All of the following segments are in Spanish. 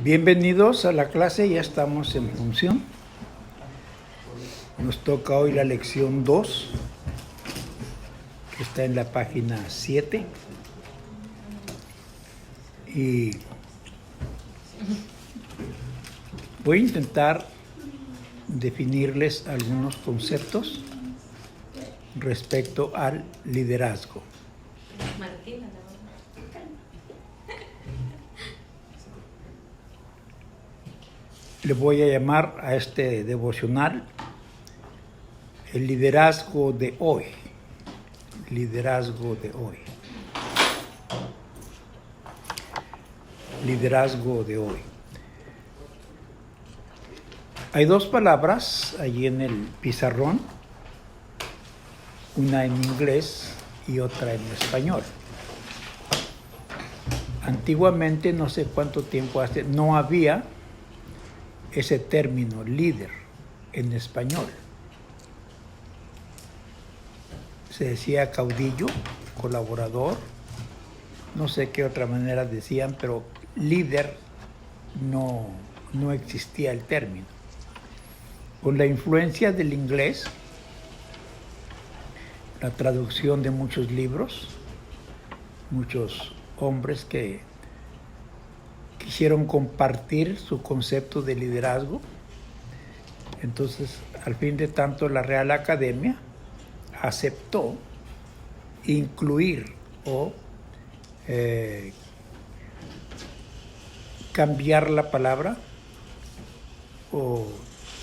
Bienvenidos a la clase, ya estamos en función. Nos toca hoy la lección 2, que está en la página 7. Y voy a intentar definirles algunos conceptos respecto al liderazgo. Le voy a llamar a este devocional el liderazgo de hoy. Liderazgo de hoy. Liderazgo de hoy. Hay dos palabras allí en el pizarrón, una en inglés y otra en español. Antiguamente, no sé cuánto tiempo hace, no había ese término líder en español. Se decía caudillo, colaborador, no sé qué otra manera decían, pero líder no existía el término. Con la influencia del inglés, la traducción de muchos libros, muchos hombres que quisieron compartir su concepto de liderazgo. Entonces, al fin de tanto, la Real Academia aceptó incluir o cambiar la palabra o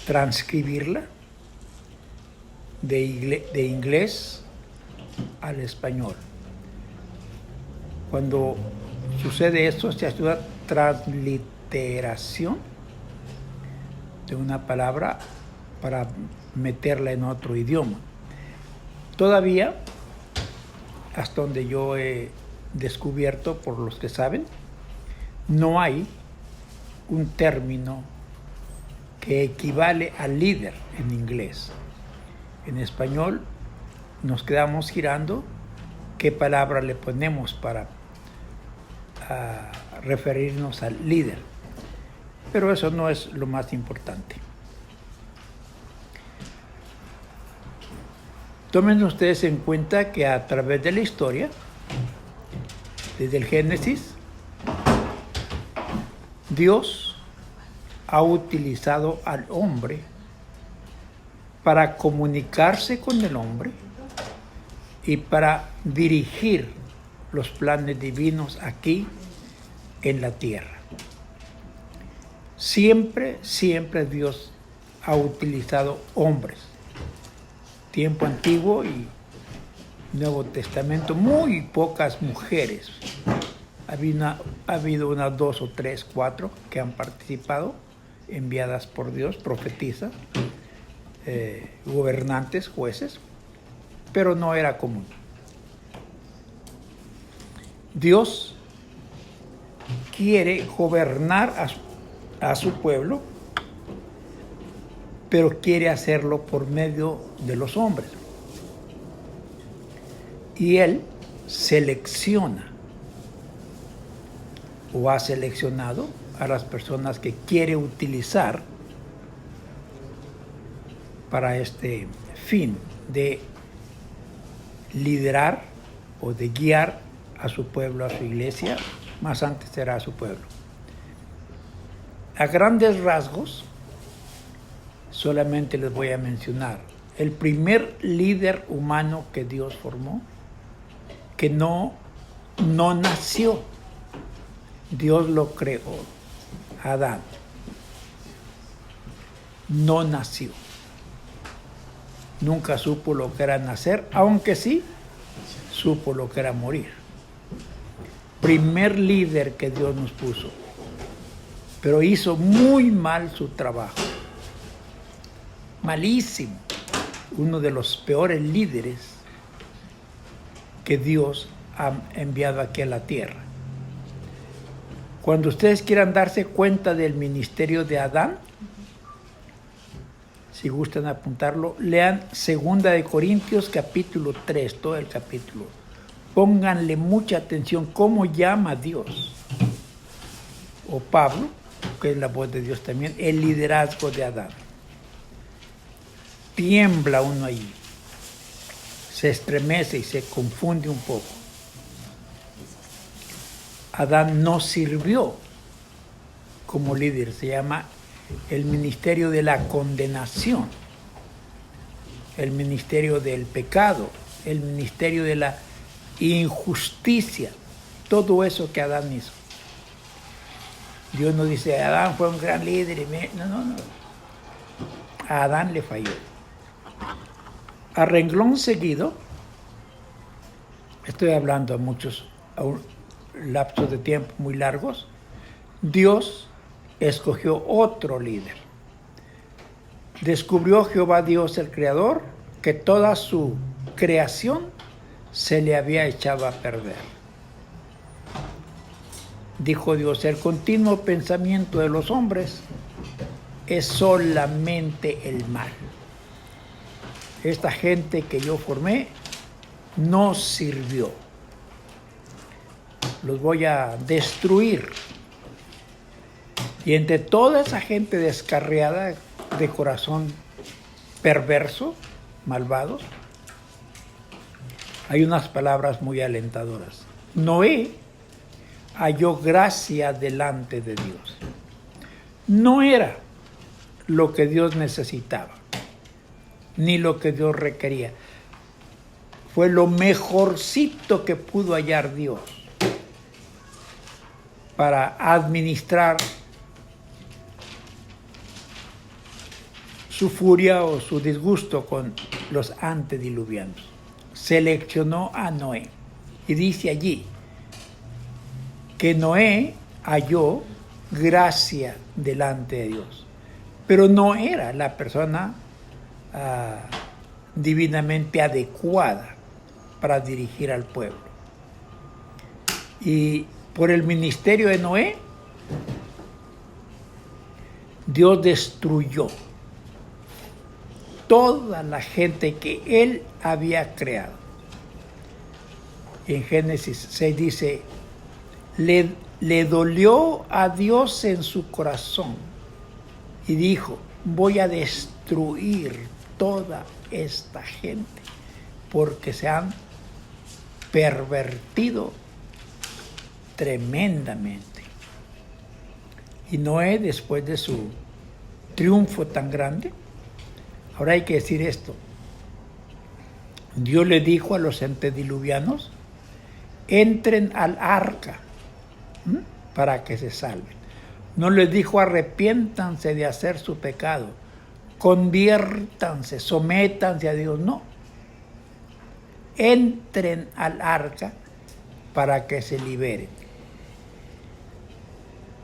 transcribirla de inglés al español. Cuando sucede esto, se hace una transliteración de una palabra para meterla en otro idioma. Todavía, hasta donde yo he descubierto por los que saben, no hay un término que equivale a líder en inglés. En español nos quedamos girando qué palabra le ponemos para referirnos al líder. Pero eso no es lo más importante. Tomen ustedes en cuenta que a través de la historia, desde el Génesis, Dios ha utilizado al hombre para comunicarse con el hombre y para dirigir los planes divinos aquí en la tierra. Siempre Dios ha utilizado hombres. Tiempo antiguo y Nuevo Testamento, muy pocas mujeres. Ha habido unas 2 o 3, 4 que han participado, enviadas por Dios, profetisas, gobernantes, jueces, pero no era común. Dios quiere gobernar a su pueblo, pero quiere hacerlo por medio de los hombres. Y Él selecciona o ha seleccionado a las personas que quiere utilizar para este fin de liderar o de guiar a su pueblo, a su iglesia, más antes será a su pueblo. A grandes rasgos, solamente les voy a mencionar el primer líder humano que Dios formó, que no nació. Dios lo creó, Adán. No nació. Nunca supo lo que era nacer, aunque sí supo lo que era morir. Primer líder que Dios nos puso, pero hizo muy mal su trabajo. Malísimo. Uno de los peores líderes que Dios ha enviado aquí a la tierra. Cuando ustedes quieran darse cuenta del ministerio de Adán, si gustan apuntarlo, lean 2 de Corintios capítulo 3, todo el capítulo. Pónganle mucha atención cómo llama a Dios o Pablo, que es la voz de Dios también, el liderazgo de Adán. Tiembla uno allí, se estremece y se confunde un poco. Adán no sirvió como líder, se llama el ministerio de la condenación, el ministerio del pecado, el ministerio de la injusticia, todo eso que Adán hizo. Dios no dice, Adán fue un gran líder. No. A Adán le falló. A renglón seguido, estoy hablando a un lapsos de tiempo muy largos, Dios escogió otro líder. Descubrió Jehová Dios el Creador que toda su creación se le había echado a perder. Dijo Dios, el continuo pensamiento de los hombres es solamente el mal. Esta gente que yo formé no sirvió. Los voy a destruir. Y entre toda esa gente descarriada, de corazón perverso, malvados, hay unas palabras muy alentadoras. Noé halló gracia delante de Dios. No era lo que Dios necesitaba, ni lo que Dios requería. Fue lo mejorcito que pudo hallar Dios para administrar su furia o su disgusto con los antediluvianos. Seleccionó a Noé. Y dice allí que Noé halló gracia delante de Dios. Pero no era la persona divinamente adecuada para dirigir al pueblo. Y por el ministerio de Noé, Dios destruyó toda la gente que él había creado. Y en Génesis 6 dice, le dolió a Dios en su corazón y dijo, voy a destruir toda esta gente porque se han pervertido tremendamente. Y Noé, después de su triunfo tan grande, ahora hay que decir esto, Dios le dijo a los antediluvianos, entren al arca para que se salven. No les dijo arrepiéntanse de hacer su pecado, conviértanse, sométanse a Dios, no. Entren al arca para que se liberen.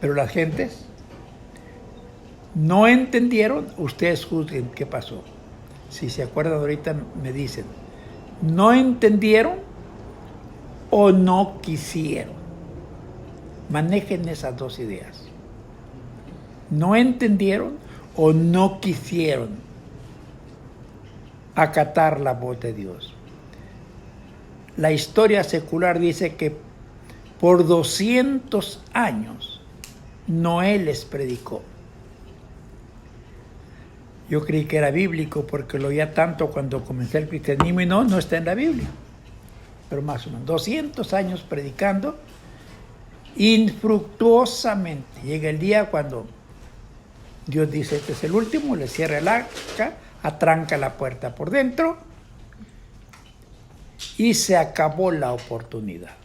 Pero las gentes no entendieron, ustedes juzguen qué pasó. Si se acuerdan ahorita me dicen, no entendieron o no quisieron. Manejen esas dos ideas. No entendieron o no quisieron acatar la voz de Dios. La historia secular dice que por 200 años Noé les predicó. Yo creí que era bíblico porque lo oía tanto cuando comencé el cristianismo y no está en la Biblia. Pero más o menos 200 años predicando infructuosamente. Llega el día cuando Dios dice, este es el último, le cierra el arca, atranca la puerta por dentro y se acabó la oportunidad.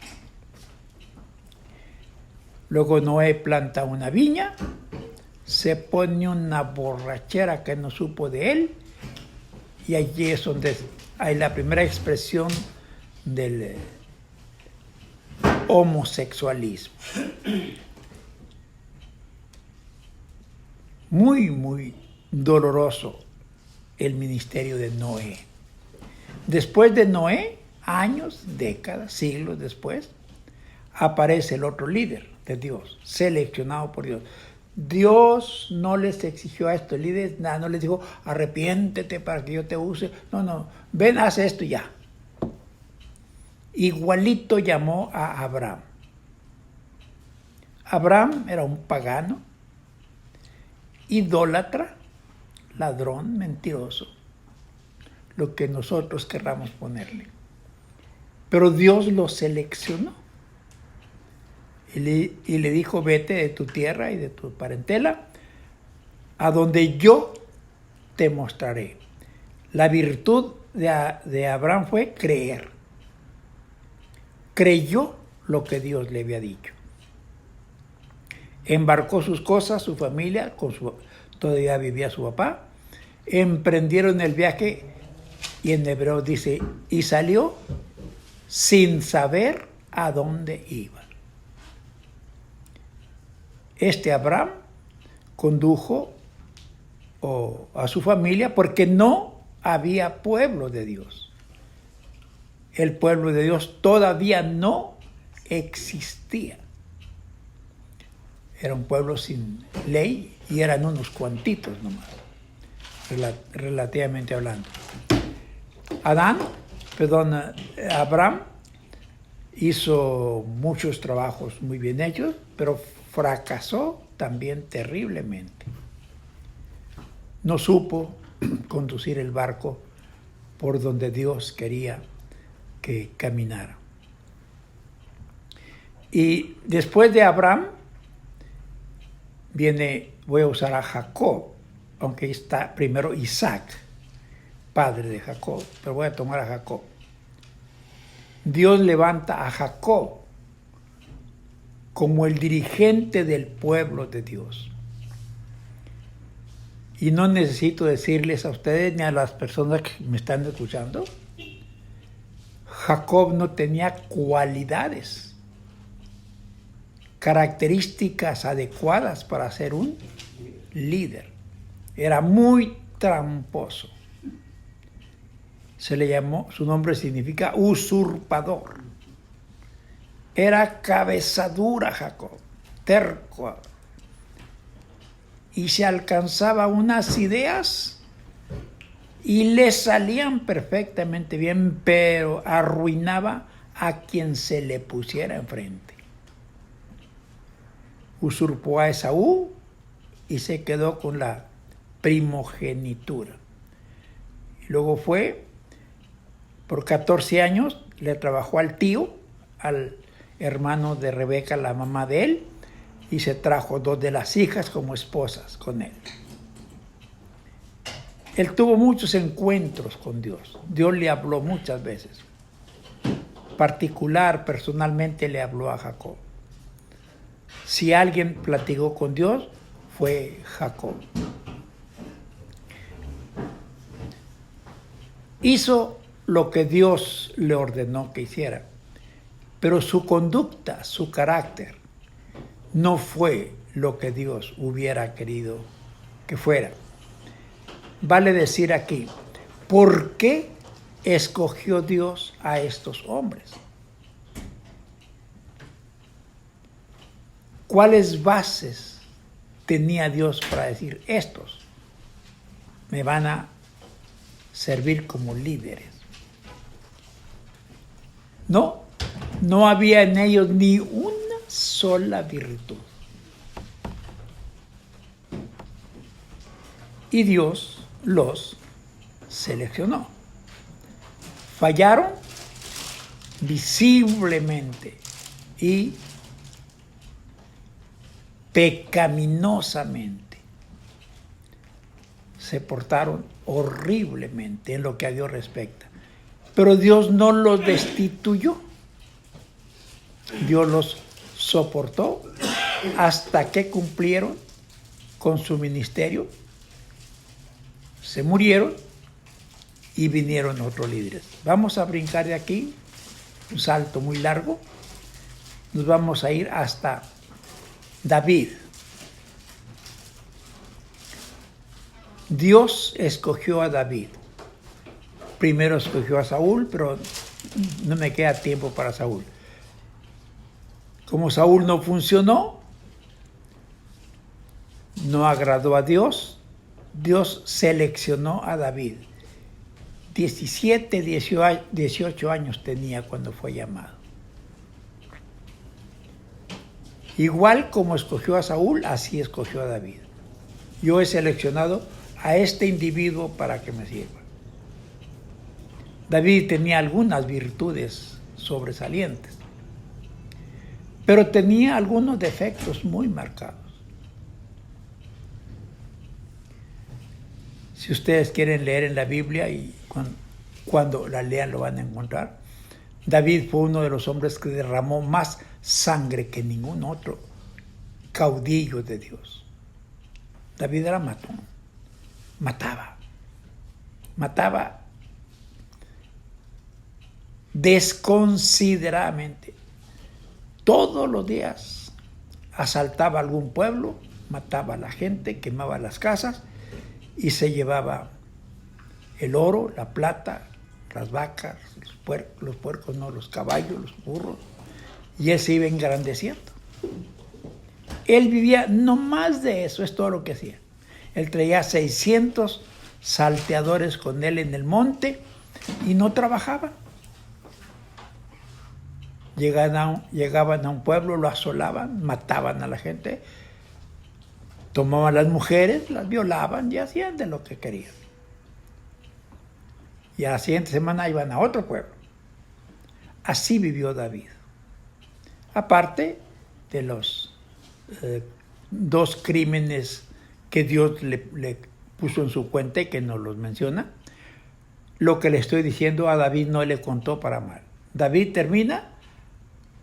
Luego Noé planta una viña, se pone una borrachera que no supo de él y allí es donde hay la primera expresión del homosexualismo. Muy, muy doloroso el ministerio de Noé. Después de Noé, años, décadas, siglos después, aparece el otro líder de Dios, seleccionado por Dios. Dios no les exigió a estos líderes nada, no les dijo, arrepiéntete para que yo te use. No, ven, haz esto y ya. Igualito llamó a Abraham. Abraham era un pagano, idólatra, ladrón, mentiroso, lo que nosotros querramos ponerle. Pero Dios lo seleccionó y le dijo: vete de tu tierra y de tu parentela a donde yo te mostraré. La virtud de Abraham fue creer. Creyó lo que Dios le había dicho. Embarcó sus cosas, su familia, todavía vivía su papá. Emprendieron el viaje y en hebreo dice: y salió sin saber a dónde iba. Este Abraham condujo a su familia porque no había pueblo de Dios. El pueblo de Dios todavía no existía. Era un pueblo sin ley y eran unos cuantitos nomás, relativamente hablando. Abraham hizo muchos trabajos muy bien hechos, pero fracasó también terriblemente. No supo conducir el barco por donde Dios quería que caminara. Y después de Abraham voy a usar a Jacob, aunque está primero Isaac, padre de Jacob, pero voy a tomar a Jacob. Dios levanta a Jacob como el dirigente del pueblo de Dios. Y no necesito decirles a ustedes ni a las personas que me están escuchando, Jacob no tenía cualidades, características adecuadas para ser un líder. Era muy tramposo. Se le llamó, su nombre significa usurpador. Era cabezadura Jacob, terco. Y se alcanzaba unas ideas y le salían perfectamente bien, pero arruinaba a quien se le pusiera enfrente. Usurpó a Esaú y se quedó con la primogenitura. Y luego por 14 años, le trabajó al tío, al hermano de Rebeca, la mamá de él, y se trajo 2 de las hijas como esposas con él. Él tuvo muchos encuentros con Dios. Dios le habló muchas veces. Personalmente le habló a Jacob. Si alguien platicó con Dios, fue Jacob. Hizo lo que Dios le ordenó que hiciera, pero su conducta, su carácter, no fue lo que Dios hubiera querido que fuera. Vale decir aquí, ¿por qué escogió Dios a estos hombres? ¿Cuáles bases tenía Dios para decir: estos me van a servir como líderes? No había en ellos ni una sola virtud. Y Dios los seleccionó. Fallaron visiblemente y pecaminosamente. Se portaron horriblemente en lo que a Dios respecta. Pero Dios no los destituyó. Dios los soportó hasta que cumplieron con su ministerio. Se murieron y vinieron otros líderes. Vamos a brincar de aquí, un salto muy largo. Nos vamos a ir hasta David. Dios escogió a David. Primero escogió a Saúl, pero no me queda tiempo para Saúl. Como Saúl no funcionó, no agradó a Dios, Dios seleccionó a David. 17, 18 años tenía cuando fue llamado. Igual como escogió a Saúl, así escogió a David. Yo he seleccionado a este individuo para que me sirva. David tenía algunas virtudes sobresalientes, pero tenía algunos defectos muy marcados. Si ustedes quieren leer en la Biblia, y cuando la lean lo van a encontrar, David fue uno de los hombres que derramó más sangre que ningún otro caudillo de Dios. David era matón, mataba desconsideradamente. Todos los días asaltaba algún pueblo, mataba a la gente, quemaba las casas y se llevaba el oro, la plata, las vacas, los puercos, no, los caballos, los burros, y él se iba engrandeciendo. Él vivía no más de eso, es todo lo que hacía. Él traía 600 salteadores con él en el monte y no trabajaba. Llegaban a un pueblo, lo asolaban, mataban a la gente, tomaban a las mujeres, las violaban y hacían de lo que querían. Y a la siguiente semana iban a otro pueblo. Así vivió David. Aparte de los 2 crímenes que Dios le puso en su cuenta y que no los menciona, lo que le estoy diciendo a David no le contó para mal. David termina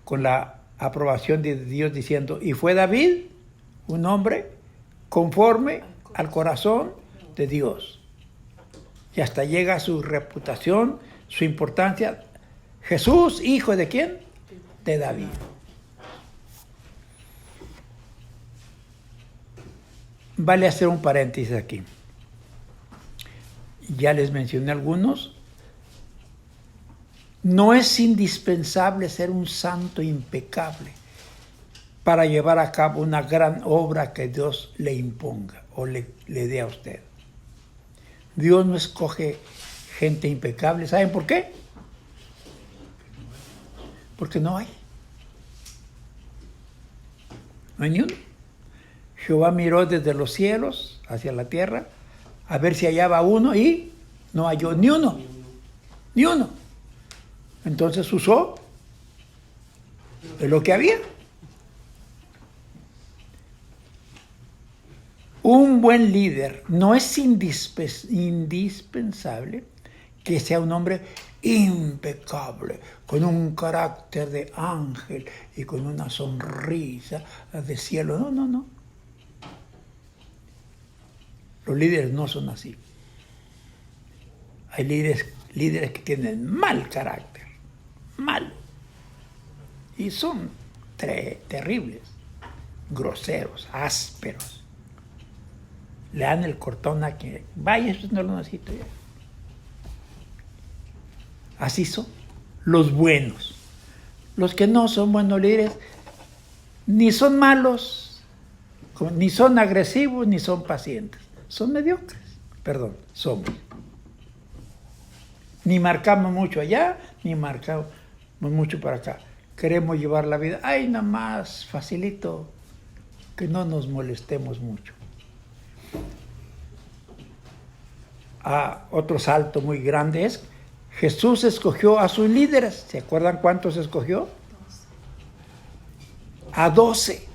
con la aprobación de Dios diciendo, y fue David un hombre conforme al corazón de Dios. Y hasta llega su reputación, su importancia. Jesús, hijo de ¿quién? De David. Vale hacer un paréntesis aquí. Ya les mencioné algunos. No es indispensable ser un santo impecable para llevar a cabo una gran obra que Dios le imponga o le dé a usted. Dios no escoge gente impecable. ¿Saben por qué? Porque no hay. No hay ni uno. Jehová miró desde los cielos hacia la tierra a ver si hallaba uno y no halló ni uno. Ni uno. Entonces usó de lo que había. Un buen líder no es indispensable que sea un hombre impecable, con un carácter de ángel y con una sonrisa de cielo. No, no, no. Los líderes no son así. Hay líderes que tienen mal carácter, mal. Y son terribles, groseros, ásperos. Le dan el cortón a quien, vaya, esto no lo necesito ya. Así son los buenos. Los que no son buenos líderes, ni son malos, ni son agresivos, ni son pacientes. Son mediocres, somos. Ni marcamos mucho allá, ni marcamos mucho para acá. Queremos llevar la vida, ay, nada más, facilito, que no nos molestemos mucho. Otro salto muy grande es, Jesús escogió a sus líderes. ¿Se acuerdan cuántos escogió? 12. A 12.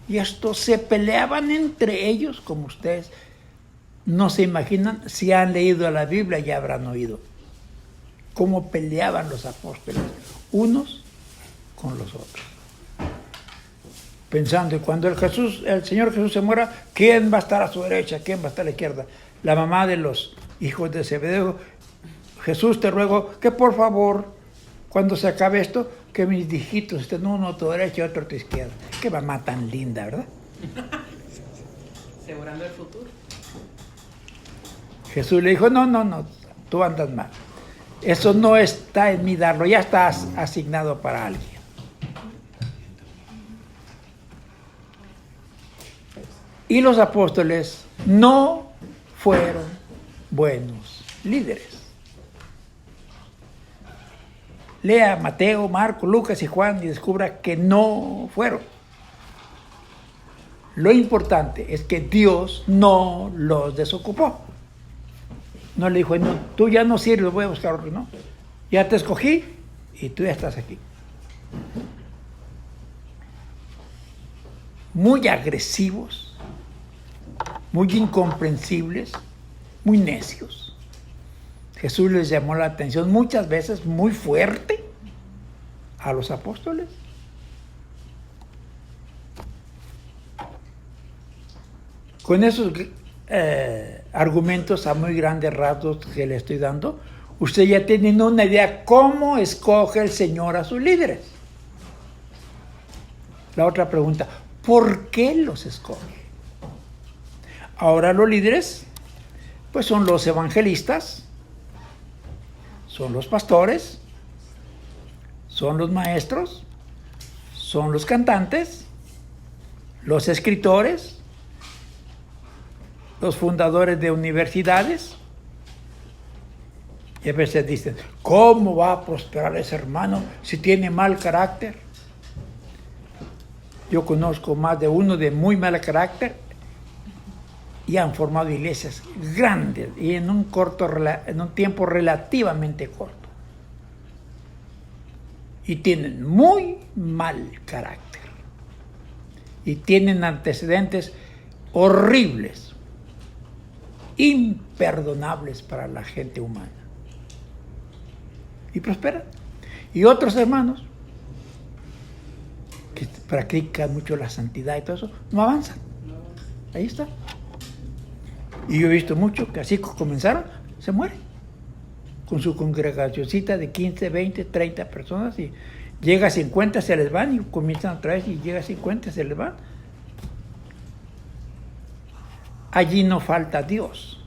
Y estos se peleaban entre ellos, como ustedes no se imaginan. Si han leído la Biblia ya habrán oído cómo peleaban los apóstoles, unos con los otros. Pensando, y cuando el Señor Jesús se muera, ¿quién va a estar a su derecha? ¿Quién va a estar a la izquierda? La mamá de los hijos de Zebedeo, Jesús, te ruego que por favor, cuando se acabe esto, que mis hijitos estén uno a tu derecha y otro a tu izquierda. Qué mamá tan linda, ¿verdad? Asegurando el futuro. Jesús le dijo, no, tú andas mal. Eso no está en mí darlo, ya está asignado para alguien. Y los apóstoles no fueron buenos líderes. Lea Mateo, Marco, Lucas y Juan y descubra que no fueron. Lo importante es que Dios no los desocupó. No le dijo, no, tú ya no sirves, voy a buscar otro, no. Ya te escogí y tú ya estás aquí. Muy agresivos, muy incomprensibles, muy necios. Jesús les llamó la atención muchas veces muy fuerte a los apóstoles. Con esos argumentos a muy grandes rasgos que le estoy dando, usted ya tiene una idea cómo escoge el Señor a sus líderes. La otra pregunta, ¿por qué los escoge? Ahora los líderes, pues son los evangelistas, son los pastores, son los maestros, son los cantantes, los escritores, los fundadores de universidades. Y a veces dicen, ¿cómo va a prosperar ese hermano si tiene mal carácter? Yo conozco más de uno de muy mal carácter y han formado iglesias grandes y en un tiempo relativamente corto. Y tienen muy mal carácter. Y tienen antecedentes horribles, imperdonables para la gente humana. Y prosperan. Y otros hermanos que practican mucho la santidad y todo eso, no avanzan. Ahí está. Y yo he visto mucho que así comenzaron, se mueren. Con su congregacioncita de 15, 20, 30 personas y llega a 50, se les van y comienzan otra vez y llega a 50, se les van. Allí no falta Dios,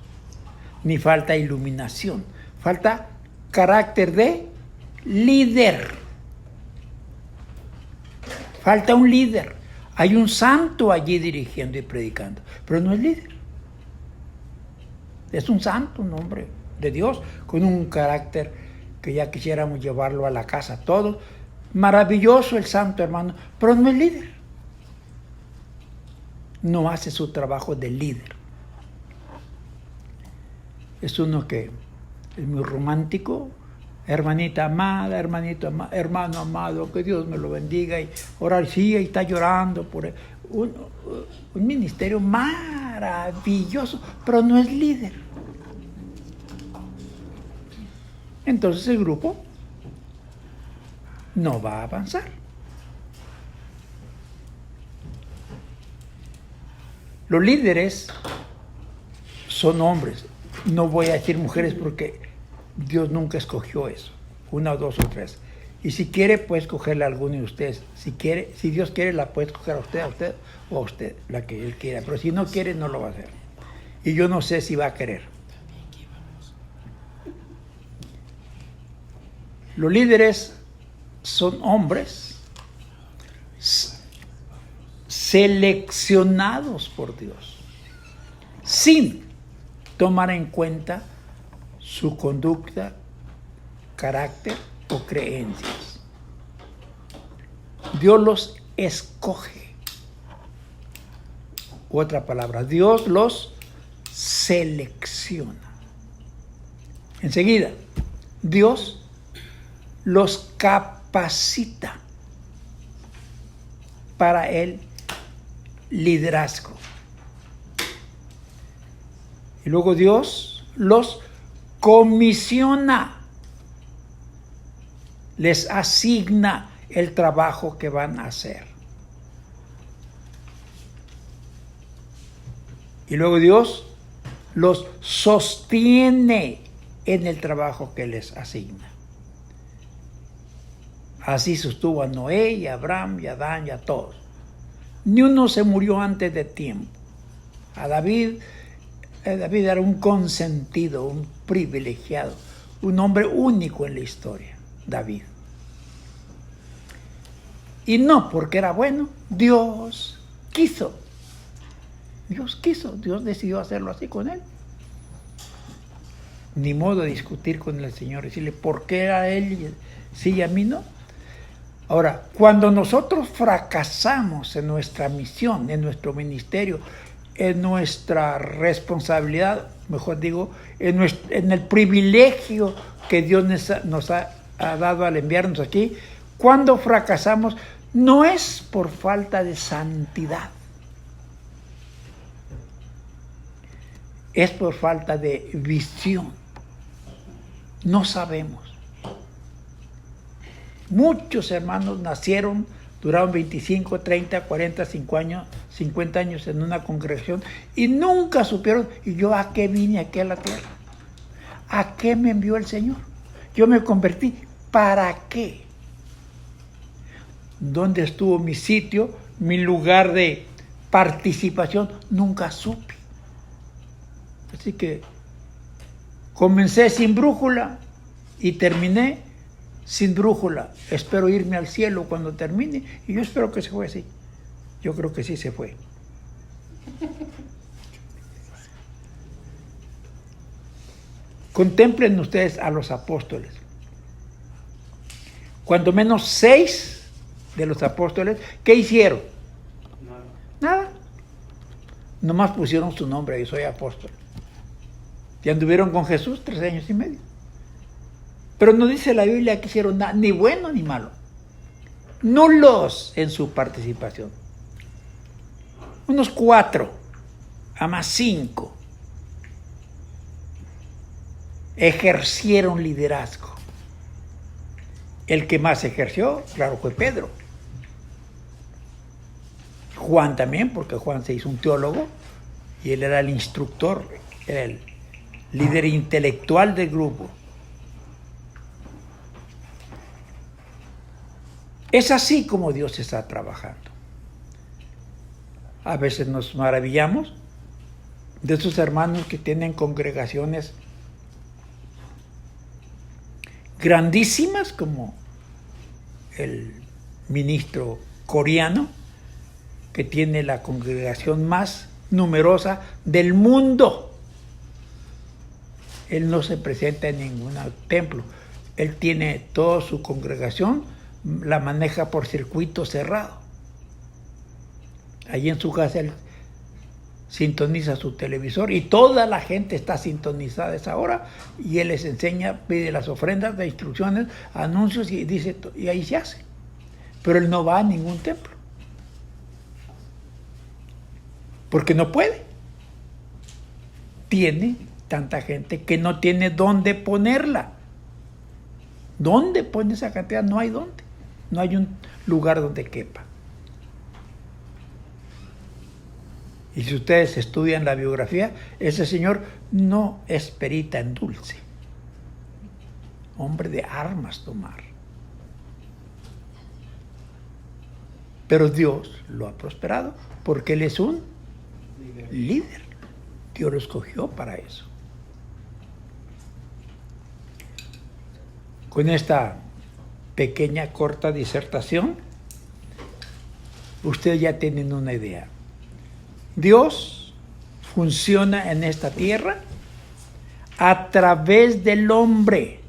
ni falta iluminación, falta carácter de líder. Falta un líder. Hay un santo allí dirigiendo y predicando, pero no es líder. Es un santo, un hombre de Dios, con un carácter que ya quisiéramos llevarlo a la casa todo. Maravilloso el santo hermano, pero no es líder. No hace su trabajo de líder. Es uno que es muy romántico, hermanita amada, hermanito amado, hermano amado, que Dios me lo bendiga, y orar, sí, y está llorando por él. Un ministerio maravilloso, pero no es líder. Entonces el grupo no va a avanzar. Los líderes son hombres. No voy a decir mujeres porque Dios nunca escogió eso. Una o dos o tres. Y si quiere, puede escogerle a alguno de ustedes. Si Dios quiere, la puede escoger a usted o a usted, la que Él quiera. Pero si no quiere, no lo va a hacer. Y yo no sé si va a querer. Los líderes son hombres seleccionados por Dios, sin tomar en cuenta su conducta, carácter o creencias. Dios los escoge. Otra palabra, Dios los selecciona. Enseguida, Dios los capacita para el liderazgo. Y luego Dios los comisiona, les asigna el trabajo que van a hacer. Y luego Dios los sostiene en el trabajo que les asigna. Así sostuvo a Noé y a Abraham y a Adán y a todos. Ni uno se murió antes de tiempo. David era un consentido, un privilegiado, un hombre único en la historia, David. Y no porque era bueno, Dios quiso. Dios decidió hacerlo así con él. Ni modo de discutir con el Señor, decirle por qué era él, sí y a mí no. Ahora, cuando nosotros fracasamos en nuestra misión, en nuestro ministerio, en nuestra responsabilidad, mejor digo, en el privilegio que Dios nos ha dado al enviarnos aquí, cuando fracasamos no es por falta de santidad, es por falta de visión. No sabemos. Muchos hermanos nacieron, duraron 25, 30, 40, 50 años en una congregación y nunca supieron, ¿y yo a qué vine aquí a la tierra? ¿A qué me envió el Señor? Yo me convertí, ¿para qué? ¿Dónde estuvo mi sitio, mi lugar de participación? Nunca supe. Así que comencé sin brújula y terminé sin brújula. Espero irme al cielo cuando termine y yo espero que se fue así. Yo creo que sí se fue. Contemplen ustedes a los apóstoles. Cuando menos 6 de los apóstoles, ¿qué hicieron? Nada. Nomás pusieron su nombre, yo soy apóstol. Y anduvieron con Jesús 3 años y medio. Pero no dice la Biblia que hicieron nada, ni bueno ni malo. Nulos en su participación. Unos 4, a más 5, ejercieron liderazgo. El que más ejerció, claro, fue Pedro. Juan también, porque Juan se hizo un teólogo y él era el instructor, era el líder intelectual del grupo. Es así como Dios está trabajando. A veces nos maravillamos de esos hermanos que tienen congregaciones grandísimas, como el ministro coreano, que tiene la congregación más numerosa del mundo. Él no se presenta en ningún templo. Él tiene toda su congregación, la maneja por circuito cerrado. Allí en su casa él sintoniza su televisor y toda la gente está sintonizada a esa hora y él les enseña, pide las ofrendas, de instrucciones, anuncios y dice, y ahí se hace. Pero él no va a ningún templo. Porque no puede. Tiene tanta gente que no tiene dónde ponerla. ¿Dónde pone esa cantidad? No hay dónde. No hay un lugar donde quepa. Y si ustedes estudian la biografía, ese señor no es perita en dulce. Hombre de armas tomar. Pero Dios lo ha prosperado porque él es un líder. Dios lo escogió para eso. Con esta pequeña, corta disertación, ustedes ya tienen una idea. Dios funciona en esta tierra a través del hombre.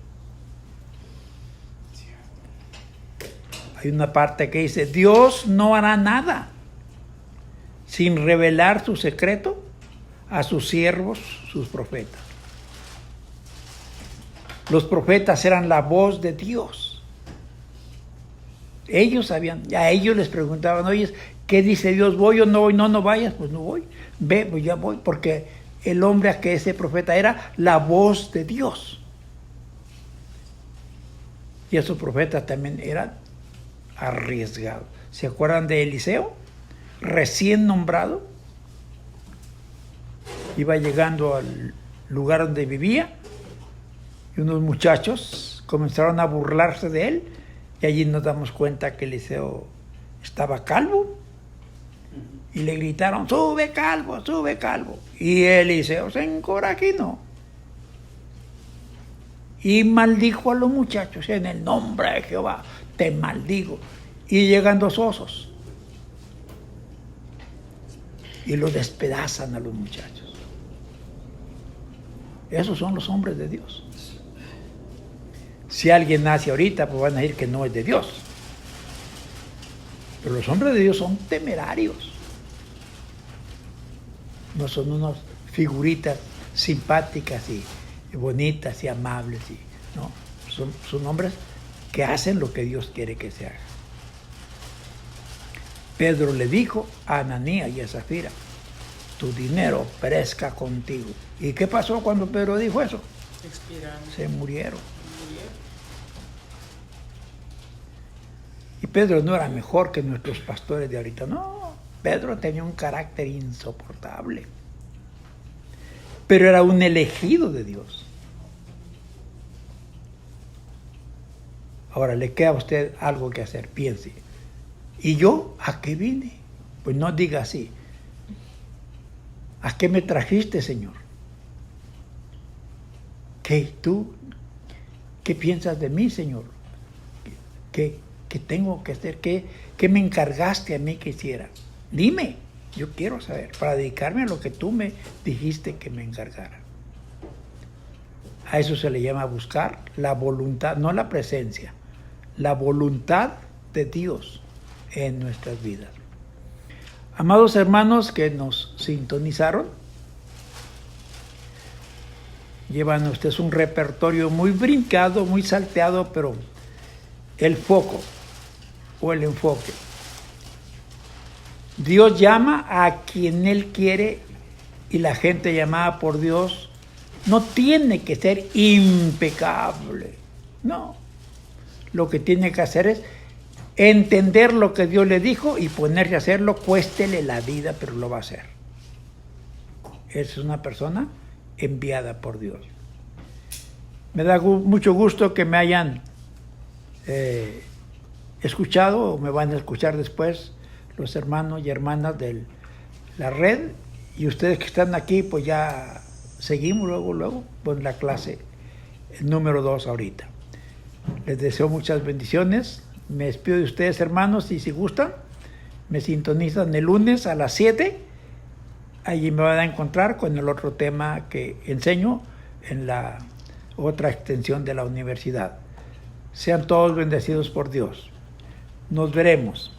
Hay una parte que dice, Dios no hará nada sin revelar su secreto a sus siervos, sus profetas. Los profetas eran la voz de Dios. Ellos sabían, a ellos les preguntaban, oye, ¿qué dice Dios? ¿Voy o no voy? No vayas, pues no voy. Ve, pues ya voy, porque el hombre a que ese profeta era la voz de Dios. Y esos profetas también eran arriesgados. ¿Se acuerdan de Eliseo? Recién nombrado. Iba llegando al lugar donde vivía y unos muchachos comenzaron a burlarse de él y allí nos damos cuenta que Eliseo estaba calvo y le gritaron, sube calvo, sube calvo. Y Eliseo se encorajinó y maldijo a los muchachos, en el nombre de Jehová te maldigo. Y llegan 2 osos y lo despedazan a los muchachos. Esos son los hombres de Dios. Si alguien nace ahorita, pues van a decir que no es de Dios. Pero los hombres de Dios son temerarios. No son unas figuritas simpáticas y bonitas y amables. No, son hombres que hacen lo que Dios quiere que se haga. Pedro le dijo a Ananías y a Zafira, tu dinero perezca contigo. ¿Y qué pasó cuando Pedro dijo eso? Expiraron. Se murieron. Y Pedro no era mejor que nuestros pastores de ahorita. No, Pedro tenía un carácter insoportable. Pero era un elegido de Dios. Ahora le queda a usted algo que hacer, piense. ¿Y yo a qué vine? Pues no diga así. ¿A qué me trajiste, Señor? ¿Qué tú? ¿Qué piensas de mí, Señor? ¿Qué tengo que hacer? ¿Qué me encargaste a mí que hiciera? Dime, yo quiero saber, para dedicarme a lo que tú me dijiste que me encargara. A eso se le llama buscar la voluntad, no la presencia, la voluntad de Dios en nuestras vidas. Amados hermanos que nos sintonizaron, llevan ustedes un repertorio muy brincado, muy salteado, pero el foco o el enfoque. Dios llama a quien Él quiere y la gente llamada por Dios no tiene que ser impecable. No. Lo que tiene que hacer es entender lo que Dios le dijo y ponerse a hacerlo, cuéstele la vida, pero lo va a hacer. Es una persona enviada por Dios. Me da mucho gusto que me hayan escuchado o me van a escuchar después los hermanos y hermanas de la red, y ustedes que están aquí, pues ya seguimos luego con la clase número 2 ahorita. Les deseo muchas bendiciones. Me despido de ustedes, hermanos, y si gustan, me sintonizan el lunes a las 7. Allí me van a encontrar con el otro tema que enseño en la otra extensión de la universidad. Sean todos bendecidos por Dios. Nos veremos.